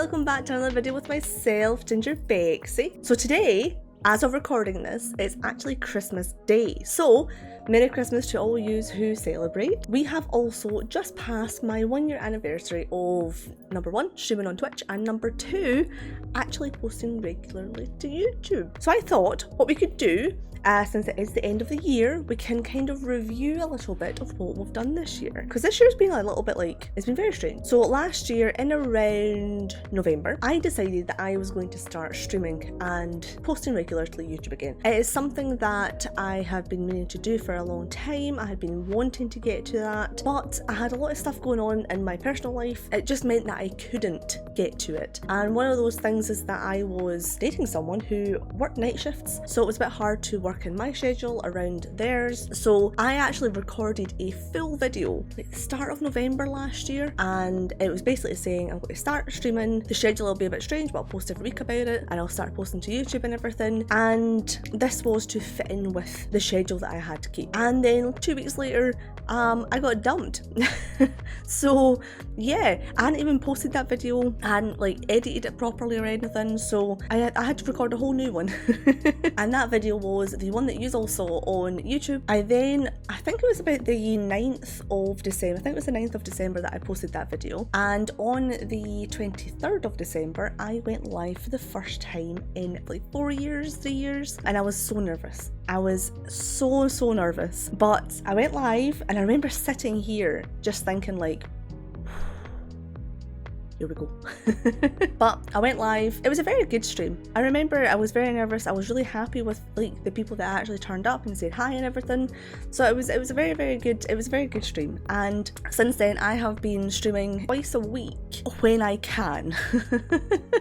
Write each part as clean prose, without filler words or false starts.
welcome back to another video with myself, Gingerbexxi. So today, as of recording this, it's actually Christmas Day. So, Merry Christmas to all yous who celebrate. We have also just passed my 1 year anniversary of number 1, streaming on Twitch, and number 2, actually posting regularly to YouTube. So I thought what we could do, since it is the end of the year, we can kind of review a little bit of what we've done this year. Because this year's been a little bit it's been very strange. So last year, in around November, I decided that I was going to start streaming and posting regularly to YouTube again. It is something that I have been meaning to do for a long time. I had been wanting to get to that, but I had a lot of stuff going on in my personal life. It just meant that I couldn't get to it. And one of those things is that I was dating someone who worked night shifts, so it was a bit hard to work in my schedule around theirs. So I actually recorded a full video at the start of November last year, and it was basically saying I'm going to start streaming. The schedule will be a bit strange, but I'll post every week about it, and I'll start posting to YouTube and everything. And this was to fit in with the schedule that I had to keep. And then 2 weeks later, I got dumped. So yeah, I hadn't even posted that video, I hadn't edited it properly or anything, so I had to record a whole new one. And that video was the one that you all saw on YouTube. I think it was about the 9th of December, I think it was the 9th of December that I posted that video, and on the 23rd of December I went live for the first time in 3 years, and I was so nervous. I was so nervous, but I went live, and I remember sitting here just thinking here we go. But I went live. It was a very good stream. I remember I was very nervous. I was really happy with the people that actually turned up and said hi and everything. So it was a very good stream. And since then I have been streaming twice a week when I can.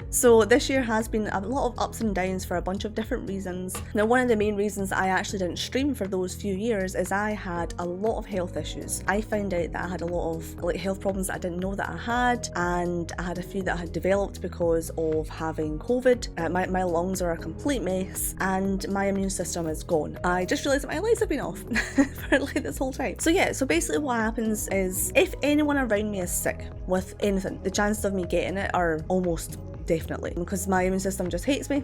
So this year has been a lot of ups and downs for a bunch of different reasons. Now, one of the main reasons I actually didn't stream for those few years is I had a lot of health issues. I found out that I had a lot of health problems that I didn't know that I had, and I had a few that I had developed because of having COVID. My lungs are a complete mess, and my immune system is gone. I just realised that my lights have been off for this whole time. So yeah, so basically what happens is if anyone around me is sick with anything, the chances of me getting it are almost definitely, because my immune system just hates me.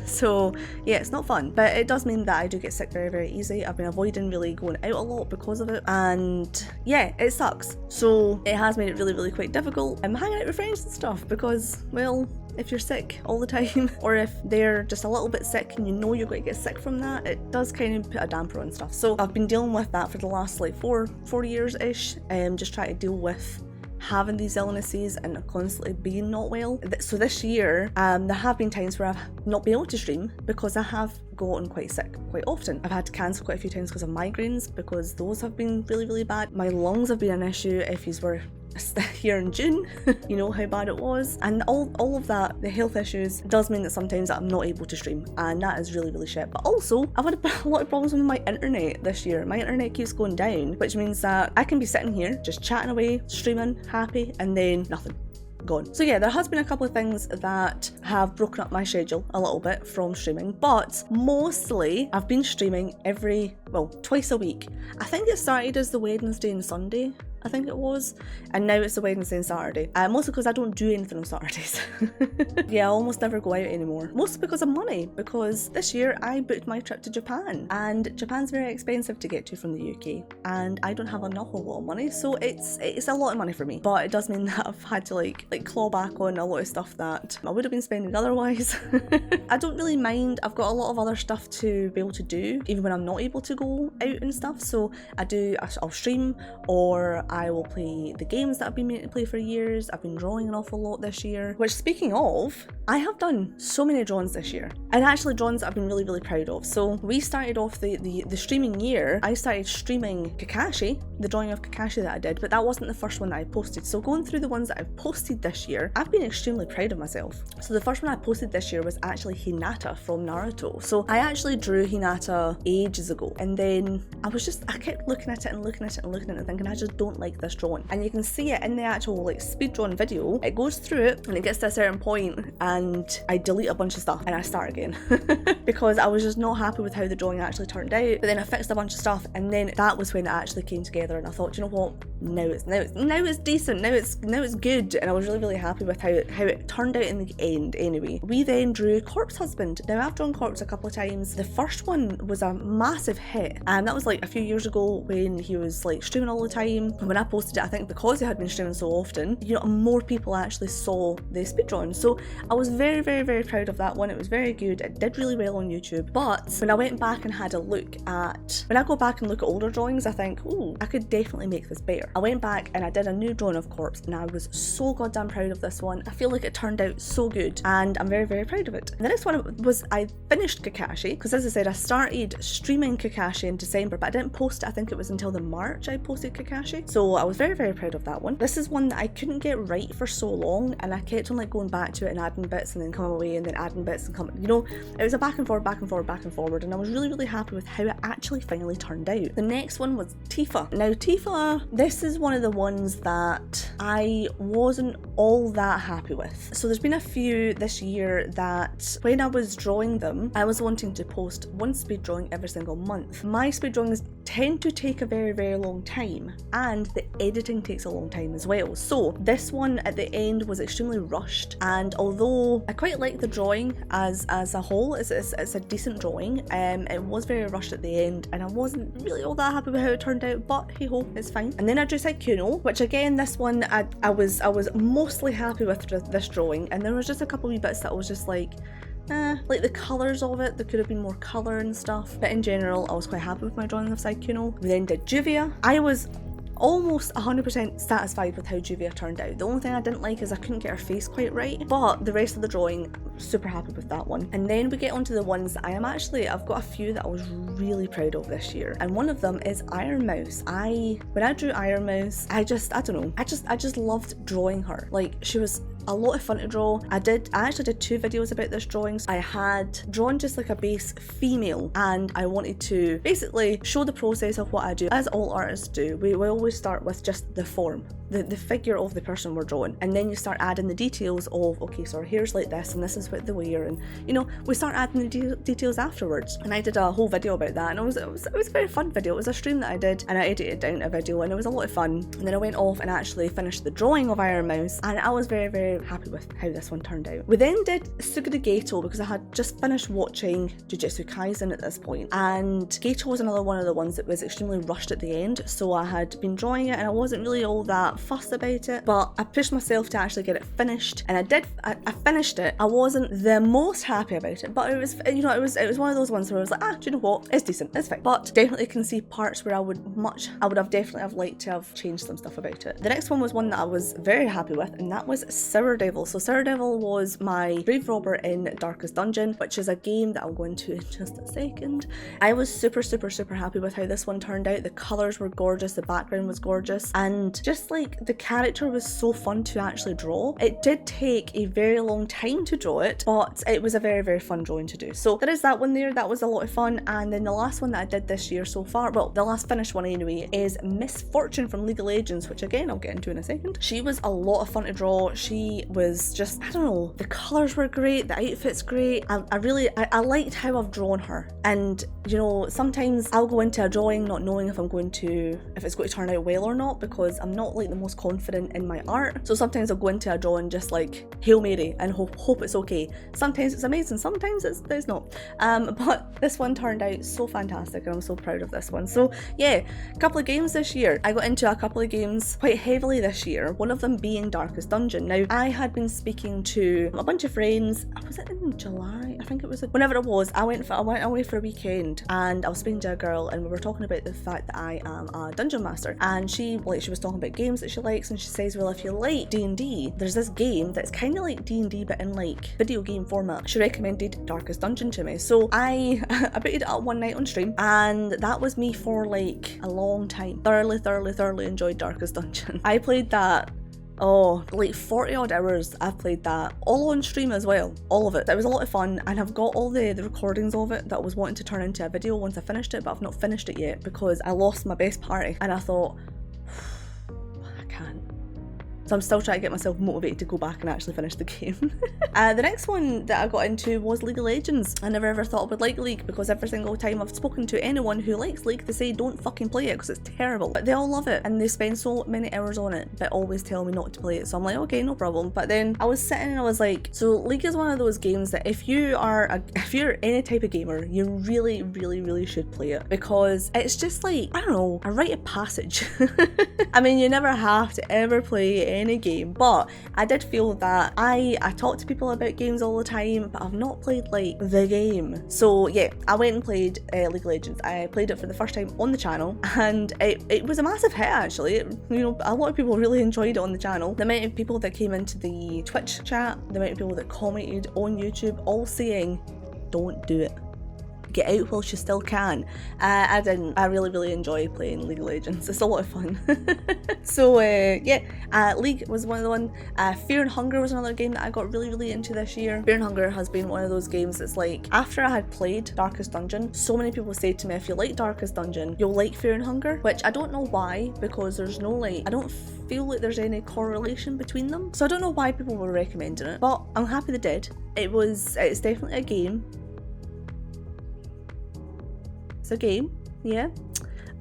So yeah, it's not fun, but it does mean that I do get sick very easy. I've been avoiding really going out a lot because of it, and yeah, it sucks. So it has made it really quite difficult. I'm hanging out with friends and stuff because, well, if you're sick all the time, or if they're just a little bit sick and you know you're going to get sick from that, it does kind of put a damper on stuff. So I've been dealing with that for the last 4 years-ish, just trying to deal with having these illnesses and constantly being not well. So this year, there have been times where I've not been able to stream because I have gotten quite sick quite often. I've had to cancel quite a few times because of migraines, because those have been really bad. My lungs have been an issue. If you were here in June, you know how bad it was. And all of that, the health issues, does mean that sometimes I'm not able to stream, and that is really shit. But also, I've had a lot of problems with my internet this year. My internet keeps going down, which means that I can be sitting here just chatting away, streaming, happy, and then nothing. Gone. So yeah, there has been a couple of things that have broken up my schedule a little bit from streaming, but mostly I've been streaming twice a week. I think it started as the Wednesday and Sunday, I think it was, and now it's the Wednesday and Saturday. Mostly because I don't do anything on Saturdays. Yeah, I almost never go out anymore. Mostly because of money, because this year I booked my trip to Japan, and Japan's very expensive to get to from the UK, and I don't have enough of a lot of money, so it's a lot of money for me. But it does mean that I've had to claw back on a lot of stuff that I would have been spending otherwise. I don't really mind. I've got a lot of other stuff to be able to do even when I'm not able to go out and stuff. So I'll stream, or I will play the games that I've been meaning to play for years. I've been drawing an awful lot this year, which, speaking of, I have done so many drawings this year, and actually drawings that I've been really proud of. So we started off the streaming year. I started streaming Kakashi, the drawing of Kakashi that I did, but that wasn't the first one that I posted. So going through the ones that I've posted this year, I've been extremely proud of myself. So the first one I posted this year was actually Hinata from Naruto. So I actually drew Hinata ages ago, and then I kept looking at it and thinking, I just don't like this drawing. And you can see it in the actual speed drawing video. It goes through it and it gets to a certain point, and I delete a bunch of stuff and I start again because I was just not happy with how the drawing actually turned out. But then I fixed a bunch of stuff, and then that was when it actually came together, and I thought, you know what, now it's decent, now it's good, and I was really happy with how it turned out in the end. Anyway, we then drew Corpse Husband. Now I've drawn Corpse a couple of times. The first one was a massive hit, and that was like a few years ago when he was like streaming all the time. And when I posted it, I think because he had been streaming so often, you know, more people actually saw the speed drawing. So I was very proud of that one. It was very good. It did really well on YouTube. But when I went back and had a look at, when I go back and look at older drawings, I think, ooh, I could definitely make this better. I went back and I did a new drawing of Corpse, and I was so goddamn proud of this one. I feel like it turned out so good, and I'm very proud of it. And the next one was, I finished Kakashi, because as I said, I started streaming Kakashi in December, but I didn't post it. I think it was until the March I posted Kakashi. So I was very proud of that one. This is one that I couldn't get right for so long, and I kept on like going back to it and adding bits and then coming away and then adding bits and coming, you know, it was a back and forward, and I was really happy with how it actually finally turned out. The next one was Tifa. Now Tifa, this is one of the ones that I wasn't all that happy with. So there's been a few this year that when I was drawing them, I was wanting to post one speed drawing every single month. My speed drawings tend to take a very long time, and the editing takes a long time as well. So this one at the end was extremely rushed, and although I quite like the drawing as a whole, it's a decent drawing, it was very rushed at the end, and I wasn't really all that happy with how it turned out, but hey ho, it's fine. And then I drew Saikuno, which again, this one I was mostly happy with this drawing, and there was just a couple wee bits that I was just like the colours of it, there could have been more colour and stuff, but in general I was quite happy with my drawing of Saikuno. We then did Juvia. I was almost 100% satisfied with how Juvia turned out. The only thing I didn't like is I couldn't get her face quite right, but the rest of the drawing, super happy with that one. And then we get onto the ones that I've got a few that I was really proud of this year, and one of them is Iron Mouse. When I drew Iron Mouse, I don't know, I just loved drawing her. Like, she was a lot of fun to draw. I actually did 2 videos about this drawing. I had drawn just like a base female, and I wanted to basically show the process of what I do, as all artists do. We always start with just the form, the figure of the person we're drawing, and then you start adding the details of, okay, so her hair's like this and this is what they wear, and you know, we start adding the details afterwards. And I did a whole video about that, and it was a very fun video. It was a stream that I did, and I edited it down to a video, and it was a lot of fun. And then I went off and actually finished the drawing of Iron Mouse, and I was very happy with how this one turned out. We then did Suguru Gato, because I had just finished watching Jujutsu Kaisen at this point, and Gato was another one of the ones that was extremely rushed at the end. So I had been drawing it, and I wasn't really all that fussed about it, but I pushed myself to actually get it finished, and I finished it. I wasn't the most happy about it, but it was, you know, it was one of those ones where I was like, do you know what, it's decent, it's fine. But definitely can see parts where I would have definitely liked to have changed some stuff about it. The next one was one that I was very happy with, and that was Sour Devil. So Sour Devil was my grave robber in Darkest Dungeon, which is a game that I'll go into in just a second. I was super happy with how this one turned out. The colours were gorgeous, the background was gorgeous, and just like the character was so fun to actually draw. It did take a very long time to draw it, but it was a very fun drawing to do. So there is that one there, that was a lot of fun. And then the last one that I did this year so far, well, the last finished one anyway, is Miss Fortune from League of Legends, which again I'll get into in a second. She was a lot of fun to draw. She was just, I don't know, the colours were great, the outfit's great. I liked how I've drawn her. And you know, sometimes I'll go into a drawing not knowing if it's going to turn out well or not, because I'm not like the most confident in my art. So sometimes I'll go into a drawing just like Hail Mary and hope it's okay. Sometimes it's amazing, sometimes it's not. But this one turned out so fantastic, and I'm so proud of this one. So yeah, a couple of games this year. I got into a couple of games quite heavily this year, one of them being Darkest Dungeon. Now, I had been speaking to a bunch of friends, was it in July? I think it was, whenever it was, I went away for a weekend, and I was speaking to a girl, and we were talking about the fact that I am a dungeon master, and she was talking about games that she likes, and she says, well, if you like D&D, there's this game that's kind of like D&D but in like video game format. She recommended Darkest Dungeon to me, so I booted it up one night on stream, and that was me for like a long time. Thoroughly enjoyed Darkest Dungeon. I played that, like 40 odd hours. I've played that all on stream as well, all of it. It was a lot of fun, and I've got all the recordings of it that I was wanting to turn into a video once I finished it, but I've not finished it yet because I lost my best party, and I thought, So I'm still trying to get myself motivated to go back and actually finish the game. The next one that I got into was League of Legends. I never ever thought I would like League, because every single time I've spoken to anyone who likes League, they say don't fucking play it because it's terrible. But they all love it and they spend so many hours on it, but always tell me not to play it. So I'm like, okay, no problem. But then I was sitting and I was like, so League is one of those games that if you're any type of gamer, you really should play it, because it's just like, I don't know, a rite of passage. I mean, you never have to ever play any game, but I did feel that I talk to people about games all the time, but I've not played like the game. So yeah, I went and played League of Legends. I played it for the first time on the channel, and it was a massive hit actually. A lot of people really enjoyed it on the channel. The amount of people that came into the Twitch chat, the amount of people that commented on YouTube, all saying, don't do it. Get out whilst you still can. I didn't. I really enjoy playing League of Legends. It's a lot of fun. So yeah, League was one of the ones. Fear and Hunger was another game that I got really into this year. Fear and Hunger has been one of those games that's like, after I had played Darkest Dungeon, so many people say to me, if you like Darkest Dungeon, you'll like Fear and Hunger, which I don't know why, because there's no like, I don't feel like there's any correlation between them. So I don't know why people were recommending it, but I'm happy they did. It's definitely a game. It's a game, yeah.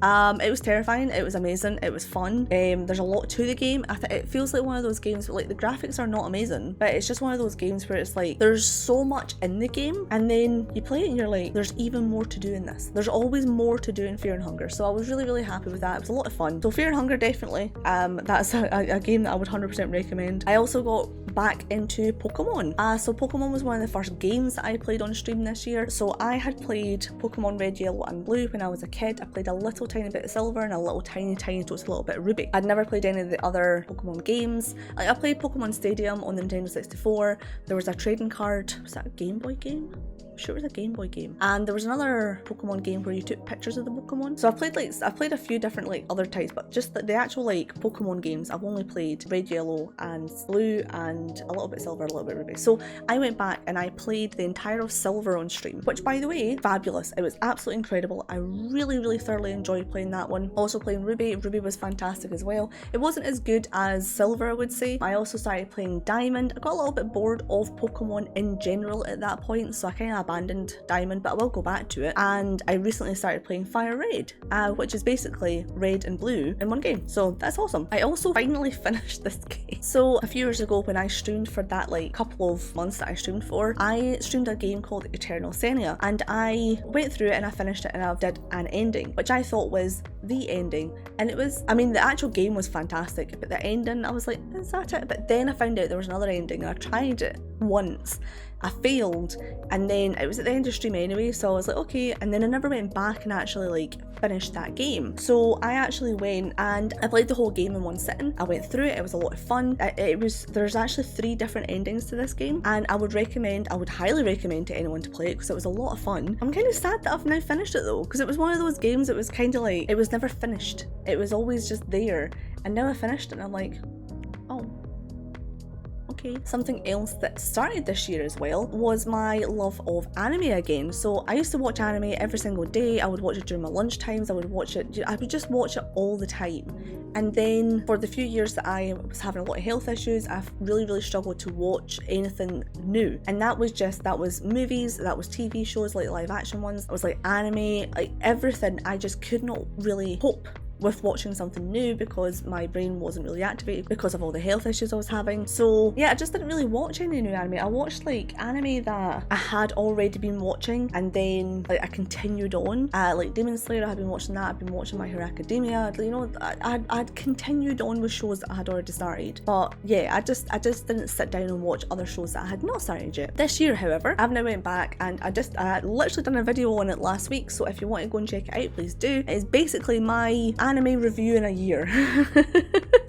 It was terrifying, it was amazing, it was fun. There's a lot to the game. It feels like one of those games where like the graphics are not amazing, but it's just one of those games where it's like there's so much in the game, and then you play it and you're like, there's even more to do in this. There's always more to do in Fear and Hunger. So I was really happy with that. It was a lot of fun. So Fear and Hunger, definitely. That's a game that I would 100% recommend. I also got back into Pokemon. So Pokemon was one of the first games that I played on stream this year. So I had played Pokemon Red, Yellow and Blue when I was a kid. I played a little tiny bit of Silver and a little tiny just a little bit of Ruby. I'd never played any of the other Pokemon games. Like, I played Pokemon Stadium on the Nintendo 64. There was a trading card. Was that a Game Boy game? I'm sure it was a Game Boy game. And there was another Pokemon game where you took pictures of the Pokemon. So I've played a few different like other types, but just the actual like Pokemon games, I've only played Red, Yellow and Blue and a little bit Silver, a little bit Ruby. So I went back and I played the entire of Silver on stream, which by the way, fabulous. It was absolutely incredible. I really thoroughly enjoyed playing that one. Also playing Ruby. Ruby was fantastic as well. It wasn't as good as Silver, I would say. I also started playing Diamond. I got a little bit bored of Pokemon in general at that point, so I kind of abandoned Diamond, but I will go back to it. And I recently started playing Fire Red, which is basically Red and Blue in one game. So that's awesome. I also finally finished this game. So a few years ago when I streamed for that like couple of months that I streamed for, I streamed a game called Eternal Senia, and I went through it and I finished it and I did an ending, which I thought was the ending. And it was, I mean, the actual game was fantastic, but the ending, I was like, is that it? But then I found out there was another ending and I tried it once. I failed, and then it was at the end of stream anyway, so I was like, okay, and then I never went back and actually like finished that game. So I actually went and I played the whole game in one sitting. I went through it, it was a lot of fun. There's actually 3 different endings to this game, and I would highly recommend to anyone to play it because it was a lot of fun. I'm kind of sad that I've now finished it though, because it was one of those games that was kind of like, it was never finished. It was always just there, and now I finished it and I'm like, oh. Okay. Something else that started this year as well was my love of anime again. So I used to watch anime every single day. I would watch it during my lunch times. I would just watch it all the time. And then for the few years that I was having a lot of health issues, I've really struggled to watch anything new. And that was movies, that was TV shows, like live action ones. It was like anime, like everything. I just could not really cope with watching something new because my brain wasn't really activated because of all the health issues I was having. So yeah, I just didn't really watch any new anime. I watched like anime that I had already been watching, and then like I continued on. Like Demon Slayer, I had been watching that. I've been watching My Hero Academia. You know, I'd continued on with shows that I had already started. But yeah, I just didn't sit down and watch other shows that I had not started yet. This year, however, I've now went back and I literally done a video on it last week. So if you want to go and check it out, please do. It's basically my anime review in a year.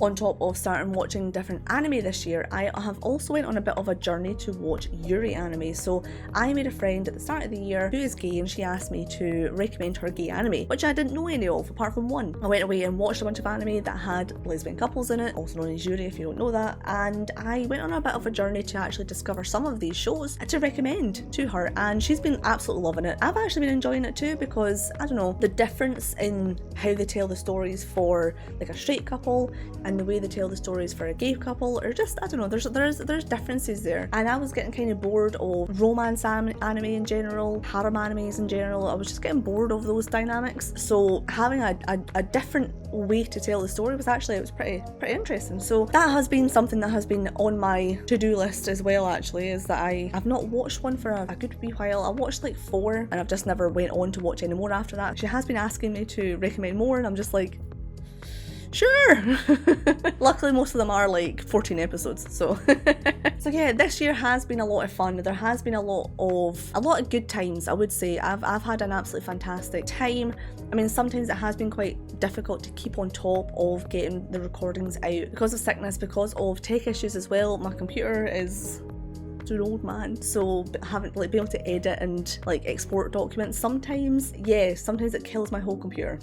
On top of starting watching different anime this year, I have also went on a bit of a journey to watch Yuri anime. So I made a friend at the start of the year who is gay, and she asked me to recommend her gay anime, which I didn't know any of apart from one. I went away and watched a bunch of anime that had lesbian couples in it, also known as Yuri if you don't know that, and I went on a bit of a journey to actually discover some of these shows to recommend to her, and she's been absolutely loving it. I've actually been enjoying it too because, I don't know, the difference in how they tell the stories for like a straight couple and the way they tell the stories for a gay couple, or just, I don't know, there's differences there. And I was getting kind of bored of romance anime in general, harem animes in general. I was just getting bored of those dynamics. So having a different way to tell the story was pretty interesting. So that has been something that has been on my to-do list as well, actually, is that I've not watched one for a good wee while. I watched like 4 and I've just never went on to watch any more after that. She has been asking me to recommend more and I'm just like, sure. Luckily most of them are like 14 episodes, so so yeah, this year has been a lot of fun. There has been a lot of good times, I would say. I've had an absolutely fantastic time. I mean, sometimes it has been quite difficult to keep on top of getting the recordings out because of sickness, because of tech issues as well. My computer is an old man, so having like be able to edit and like export documents sometimes it kills my whole computer.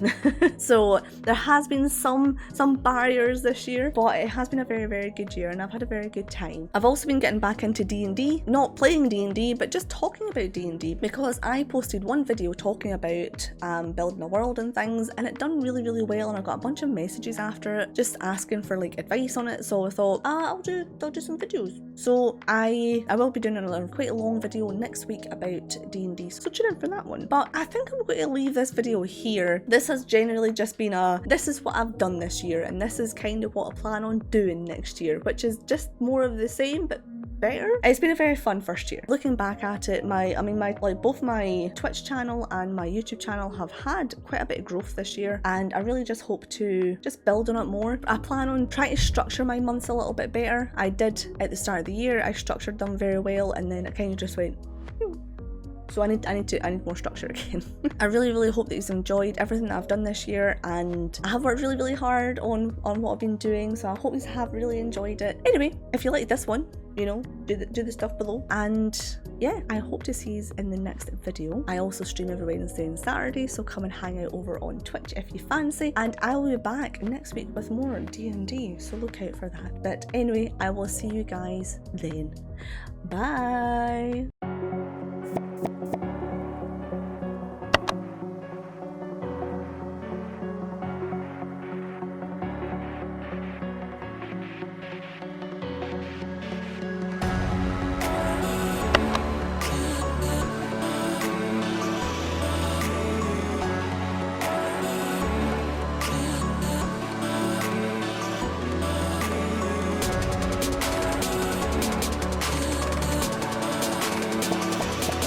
So there has been some barriers this year, but it has been a very good year and I've had a very good time. I've also been getting back into D&D, not playing D&D but just talking about D&D, because I posted one video talking about building a world and things, and it done really well, and I got a bunch of messages after it just asking for like advice on it. So I thought, I'll do some videos. So I will be doing another quite a long video next week about D&D, so tune in for that one. But I think I'm going to leave this video here. This has generally just been this is what I've done this year, and this is kind of what I plan on doing next year, which is just more of the same but better. It's been a very fun first year. Looking back at it, both my Twitch channel and my YouTube channel have had quite a bit of growth this year, and I really just hope to just build on it more. I plan on trying to structure my months a little bit better. I did at the start of the year. I structured them very well, and then it kind of just went. So I need more structure again. I really hope that you've enjoyed everything that I've done this year, and I have worked really hard on what I've been doing, so I hope you have really enjoyed it. Anyway, if you like this one, you know, do the stuff below, and yeah, I hope to see you in the next video. I also stream every Wednesday and Saturday, so come and hang out over on Twitch if you fancy, and I will be back next week with more D&D, so look out for that. But anyway, I will see you guys then. Bye.